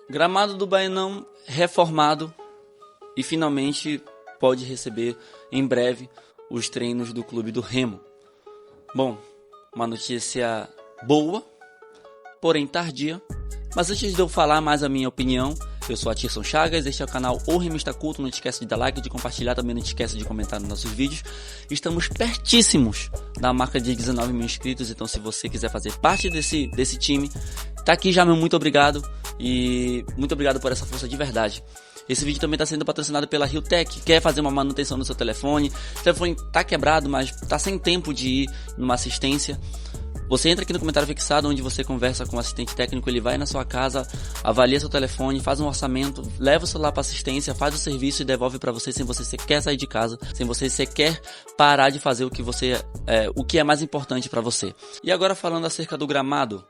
Gramado do Baenão reformado e finalmente pode receber em breve os treinos do Clube do Remo. Bom, uma notícia boa, porém tardia. Mas antes de eu falar mais a minha opinião, eu sou Atirson Chagas, este é o canal O Remista Culto. Não te esquece de dar like, de compartilhar, também não te esquece de comentar nos nossos vídeos. Estamos pertíssimos da marca de 19 mil inscritos, então se você quiser fazer parte desse time, tá aqui já meu muito obrigado e muito obrigado por essa força de verdade. Esse vídeo também está sendo patrocinado pela Realtek. Quer fazer uma manutenção no seu telefone? O telefone tá quebrado, mas tá sem tempo de ir numa assistência. Você entra aqui no comentário fixado, onde você conversa com o assistente técnico. Ele vai na sua casa, avalia seu telefone, faz um orçamento, leva o celular para assistência, faz o serviço e devolve para você sem você sequer sair de casa, sem você sequer parar de fazer o que é mais importante para você. E agora falando acerca do gramado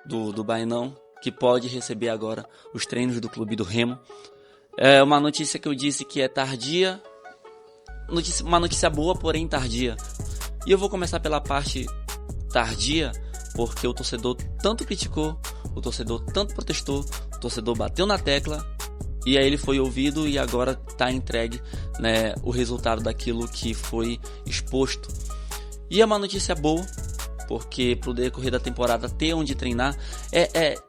do Baenão, que pode receber agora os treinos do Clube do Remo. É uma notícia que eu disse que é tardia, uma notícia boa, porém tardia. E eu vou começar pela parte tardia, porque o torcedor tanto criticou, o torcedor tanto protestou, o torcedor bateu na tecla, e aí ele foi ouvido e agora está entregue, né, o resultado daquilo que foi exposto. E é uma notícia boa, porque pro decorrer da temporada ter onde treinar,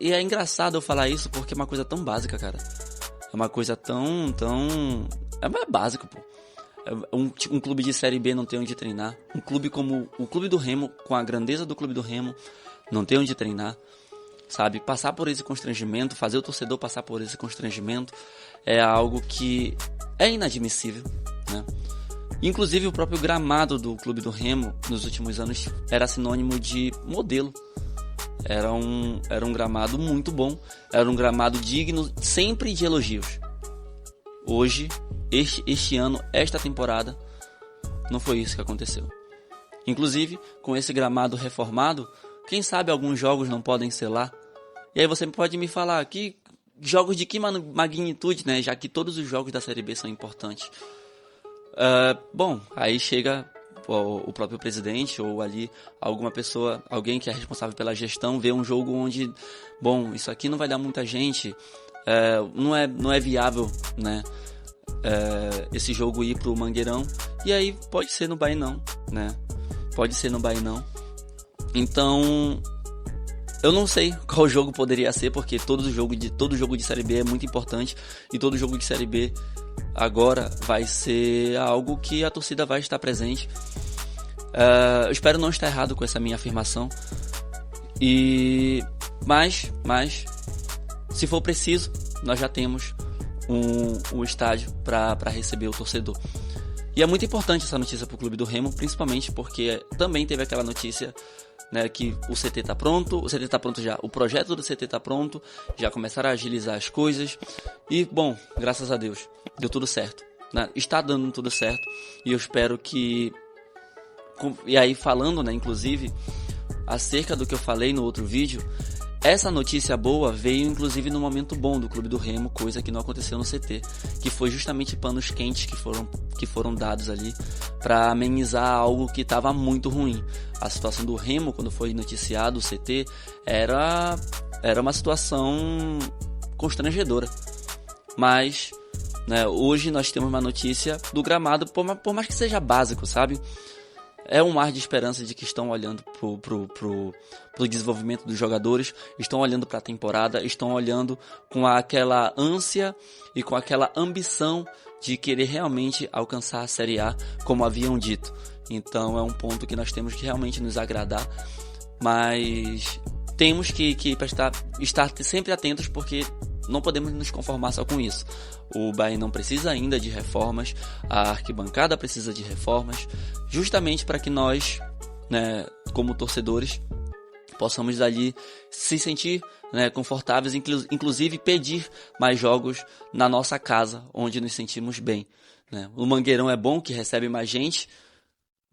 e é engraçado eu falar isso, porque é uma coisa tão básica, cara. É uma coisa tão... É básico, pô. Um clube de Série B não tem onde treinar. Um clube como o Clube do Remo, com a grandeza do Clube do Remo, não tem onde treinar. Sabe? Passar por esse constrangimento, fazer o torcedor passar por esse constrangimento é algo que é inadmissível, né? Inclusive o próprio gramado do Clube do Remo, nos últimos anos, era sinônimo de modelo. Era um gramado muito bom, era um gramado digno sempre de elogios. Hoje, este ano, esta temporada, não foi isso que aconteceu. Inclusive, com esse gramado reformado, quem sabe alguns jogos não podem ser lá. E aí você pode me falar, que jogos de que magnitude, né? Já que todos os jogos da Série B são importantes. Bom, aí chega o próprio presidente ou ali alguma pessoa, alguém que é responsável pela gestão, vê um jogo onde, bom, isso aqui não vai dar muita gente, não é viável, né? Esse jogo ir pro Mangueirão, e aí pode ser no Baenão, né? Pode ser no Baenão. Então, eu não sei qual jogo poderia ser, porque todo jogo de Série B é muito importante, e todo jogo de Série B agora vai ser algo que a torcida vai estar presente. Eu espero não estar errado com essa minha afirmação. Mas se for preciso, nós já temos um estádio para receber o torcedor. E é muito importante essa notícia para o Clube do Remo, principalmente porque também teve aquela notícia, né, que o CT está pronto, já, o projeto do CT está pronto, já começaram a agilizar as coisas, e bom, graças a Deus, deu tudo certo, né? Está dando tudo certo, e eu espero que, e aí falando, né, inclusive, acerca do que eu falei no outro vídeo, essa notícia boa veio inclusive no momento bom do Clube do Remo, coisa que não aconteceu no CT, que foi justamente panos quentes que foram dados ali para amenizar algo que estava muito ruim. A situação do Remo, quando foi noticiado o CT, era uma situação constrangedora. Mas, né, hoje nós temos uma notícia do gramado, por mais que seja básico, sabe? É um ar de esperança de que estão olhando pro desenvolvimento dos jogadores, estão olhando para a temporada, estão olhando com aquela ânsia e com aquela ambição de querer realmente alcançar a Série A, como haviam dito. Então é um ponto que nós temos que realmente nos agradar, mas temos que estar sempre atentos, porque não podemos nos conformar só com isso. O Baenão precisa ainda de reformas, a arquibancada precisa de reformas, justamente para que nós, né, como torcedores, possamos ali se sentir, né, confortáveis, inclusive pedir mais jogos na nossa casa, onde nos sentimos bem, né? O Mangueirão é bom, que recebe mais gente,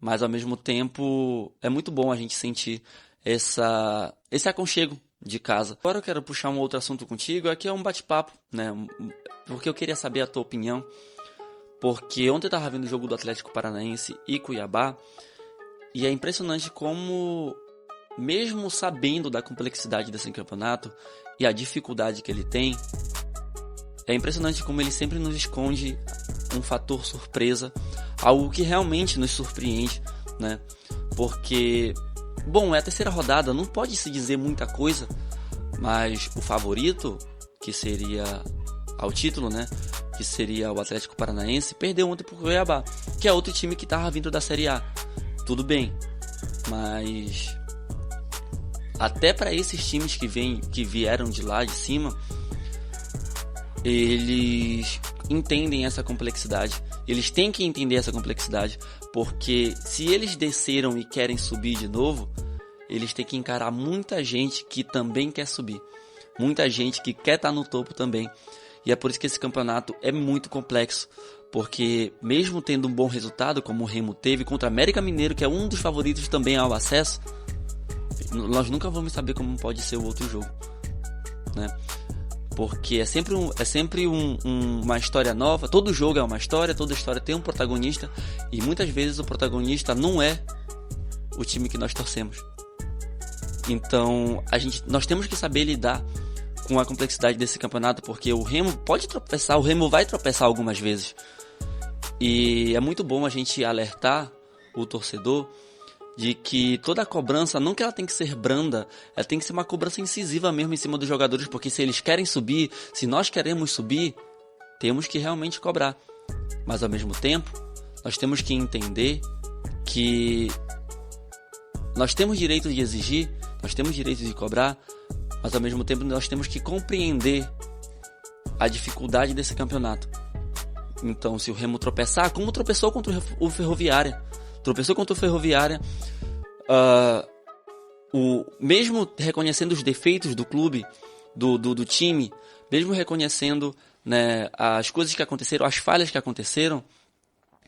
mas ao mesmo tempo é muito bom a gente sentir esse aconchego de casa. Agora eu quero puxar um outro assunto contigo, aqui é um bate-papo, né? Porque eu queria saber a tua opinião, porque ontem eu estava vendo o jogo do Atlético Paranaense e Cuiabá, e é impressionante como, mesmo sabendo da complexidade desse campeonato, e a dificuldade que ele tem, é impressionante como ele sempre nos esconde um fator surpresa, algo que realmente nos surpreende, né? Porque, bom, é a terceira rodada, não pode se dizer muita coisa, mas o favorito, que seria ao título, né? Que seria o Atlético Paranaense, perdeu ontem pro Cuiabá, que é outro time que tava vindo da Série A. Tudo bem, mas até para esses times que vieram de lá de cima, eles entendem essa complexidade. Eles têm que entender essa complexidade, porque se eles desceram e querem subir de novo, eles têm que encarar muita gente que também quer subir, muita gente que quer estar no topo também. E é por isso que esse campeonato é muito complexo, porque mesmo tendo um bom resultado, como o Remo teve contra o América Mineiro, que é um dos favoritos também ao acesso, nós nunca vamos saber como pode ser o outro jogo, né? Porque é sempre uma história nova. Todo jogo é uma história, toda história tem um protagonista, e muitas vezes o protagonista não é o time que nós torcemos. Então nós temos que saber lidar com a complexidade desse campeonato, porque o Remo pode tropeçar, o Remo vai tropeçar algumas vezes. E é muito bom a gente alertar o torcedor de que toda a cobrança, não que ela tem que ser branda, ela tem que ser uma cobrança incisiva mesmo em cima dos jogadores, porque se eles querem subir, se nós queremos subir, temos que realmente cobrar. Mas ao mesmo tempo, nós temos que entender que nós temos direito de exigir, nós temos direito de cobrar, mas ao mesmo tempo nós temos que compreender a dificuldade desse campeonato. Então, se o Remo tropeçar, como tropeçou contra o Ferroviária, mesmo reconhecendo os defeitos do clube, do time, mesmo reconhecendo, né, as coisas que aconteceram, as falhas que aconteceram,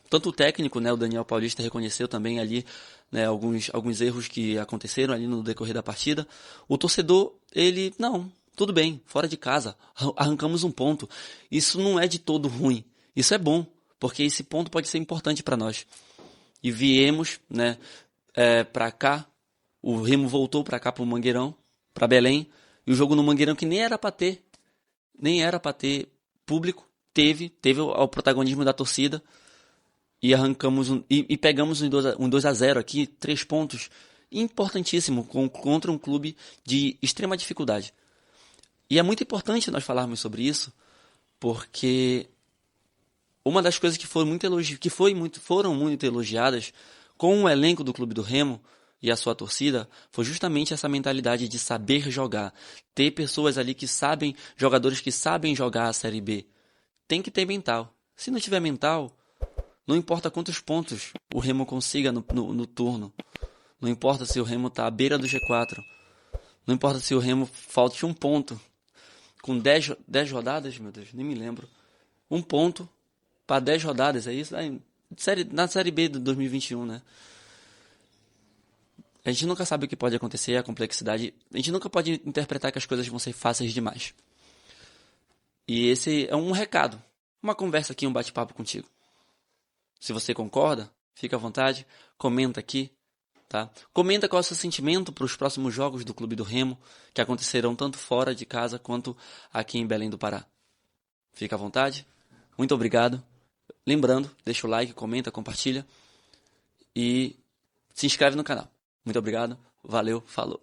tanto o técnico, né, o Daniel Paulista, reconheceu também ali, né, alguns erros que aconteceram ali no decorrer da partida. O torcedor, ele, não, tudo bem, fora de casa, arrancamos um ponto. Isso não é de todo ruim, isso é bom, porque esse ponto pode ser importante para nós. E viemos, né, para cá, o Remo voltou para cá, para o Mangueirão, para Belém, e o jogo no Mangueirão, que nem era para ter público, teve o protagonismo da torcida, e arrancamos e pegamos um 2-0 aqui, 3 pontos, importantíssimo, contra um clube de extrema dificuldade. E é muito importante nós falarmos sobre isso, porque uma das coisas que foram muito elogiadas com o elenco do Clube do Remo e a sua torcida foi justamente essa mentalidade de saber jogar. Ter pessoas ali que sabem, jogadores que sabem jogar a Série B. Tem que ter mental. Se não tiver mental, não importa quantos pontos o Remo consiga no turno. Não importa se o Remo está à beira do G4. Não importa se o Remo falte um ponto. Com 10 rodadas, meu Deus, nem me lembro. Um ponto para 10 rodadas, é isso? Na Série B de 2021, né? A gente nunca sabe o que pode acontecer, a complexidade. A gente nunca pode interpretar que as coisas vão ser fáceis demais. E esse é um recado. Uma conversa aqui, um bate-papo contigo. Se você concorda, fica à vontade, comenta aqui, tá? Comenta qual é o seu sentimento para os próximos jogos do Clube do Remo, que acontecerão tanto fora de casa quanto aqui em Belém do Pará. Fica à vontade. Muito obrigado. Lembrando, deixa o like, comenta, compartilha e se inscreve no canal. Muito obrigado. Valeu, falou.